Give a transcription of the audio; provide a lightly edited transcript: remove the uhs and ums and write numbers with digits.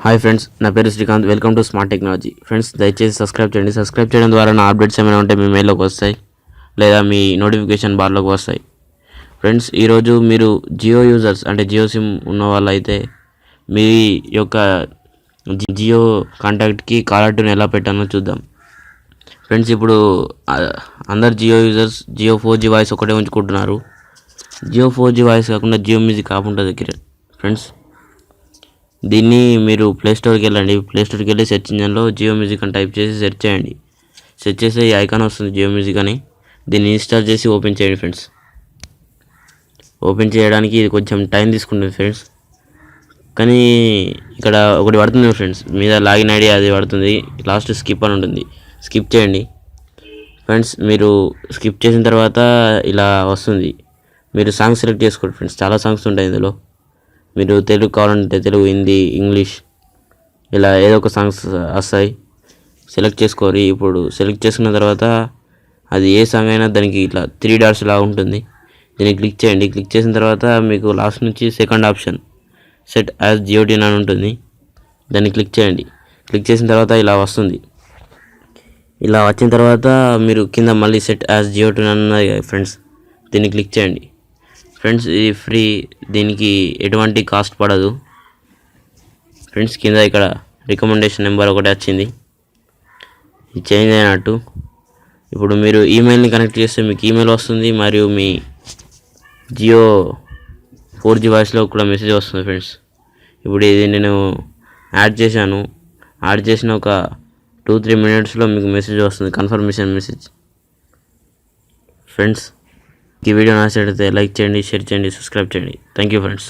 Hi friends, నా పేరు Srikanth. Welcome to smart technology. Friends, దయచేసి సబ్స్క్రైబ్ చేయండి. సబ్స్క్రైబ్ చేయడం ద్వారా నా అప్డేట్స్ ఏమైనా ఉంటే మీ మెయిల్లోకి వస్తాయి లేదా మీ నోటిఫికేషన్ బార్లోకి వస్తాయి. ఫ్రెండ్స్, ఈరోజు మీరు జియో యూజర్స్ అంటే జియో సిమ్ ఉన్న వాళ్ళైతే మీ యొక్క జియో కాంటాక్ట్కి కాలర్ ట్యూన్ ఎలా పెట్టానో చూద్దాం. ఫ్రెండ్స్, ఇప్పుడు అందరు Jio users Jio 4G voice ఒకటే ఉంచుకుంటున్నారు. జియో 4G వాయిస్ కాకుండా జియో మ్యూజిక్ యాప్ ఉంటుంది ఫ్రెండ్స్. దీన్ని మీరు ప్లేస్టోర్కి వెళ్ళండి. ప్లేస్టోర్కి వెళ్ళి సెర్చ్ ఇంజన్లో జియో మ్యూజిక్ అని టైప్ చేసి సెర్చ్ చేయండి. సెర్చ్ చేస్తే ఈ ఐకాన్ వస్తుంది జియో మ్యూజిక్ అని. దీన్ని ఇన్స్టాల్ చేసి ఓపెన్ చేయండి ఫ్రెండ్స్. ఓపెన్ చేయడానికి ఇది కొంచెం టైం తీసుకుంటుంది ఫ్రెండ్స్, కానీ ఇక్కడ ఒకటి పడుతుంది ఫ్రెండ్స్, మీద లాగిన్ ఐడి అది పడుతుంది. లాస్ట్ స్కిప్ అని ఉంటుంది, స్కిప్ చేయండి ఫ్రెండ్స్. మీరు స్కిప్ చేసిన తర్వాత ఇలా వస్తుంది. మీరు సాంగ్స్ సెలెక్ట్ చేసుకోండి ఫ్రెండ్స్. చాలా సాంగ్స్ ఉంటాయి ఇందులో. మీరు తెలుగు కావాలంటే తెలుగు, హిందీ, ఇంగ్లీష్ ఇలా ఏదో ఒక సాంగ్స్ వస్తాయి. సెలెక్ట్ చేసుకోవాలి. ఇప్పుడు సెలెక్ట్ చేసుకున్న తర్వాత అది ఏ సాంగ్ అయినా దానికి ఇట్లా 3 డాట్స్ లాగా ఉంటుంది. దీన్ని క్లిక్ చేయండి. క్లిక్ చేసిన తర్వాత మీకు లాస్ట్ నుంచి second option set as Jio tune అని ఉంటుంది. దాన్ని క్లిక్ చేయండి. క్లిక్ చేసిన తర్వాత ఇలా వస్తుంది. ఇలా వచ్చిన తర్వాత మీరు కింద మళ్ళీ సెట్ యాజ్ జియో ట్యూన్ అన్నది ఫ్రెండ్స్, దీన్ని క్లిక్ చేయండి ఫ్రెండ్స్. ఇది ఫ్రీ, దీనికి ఎటువంటి కాస్ట్ పడదు ఫ్రెండ్స్. కింద ఇక్కడ రికమెండేషన్ నెంబర్ ఒకటి వచ్చింది, ఇది చేంజ్ అయినట్టు. ఇప్పుడు మీరు ఈమెయిల్ని కనెక్ట్ చేస్తే మీకు ఈమెయిల్ వస్తుంది, మరియు మీ జియో 4G వాయిస్లో కూడా మెసేజ్ వస్తుంది ఫ్రెండ్స్. ఇప్పుడు ఇది నేను యాడ్ చేశాను. యాడ్ చేసిన ఒక 2-3 మినిట్స్లో మీకు మెసేజ్ వస్తుంది, కన్ఫర్మేషన్ మెసేజ్ ఫ్రెండ్స్. ఈ వీడియో నచ్చినట్లయితే లైక్ చేయండి, షేర్ చేయండి, సబ్స్క్రైబ్ చేయండి. Thank you friends.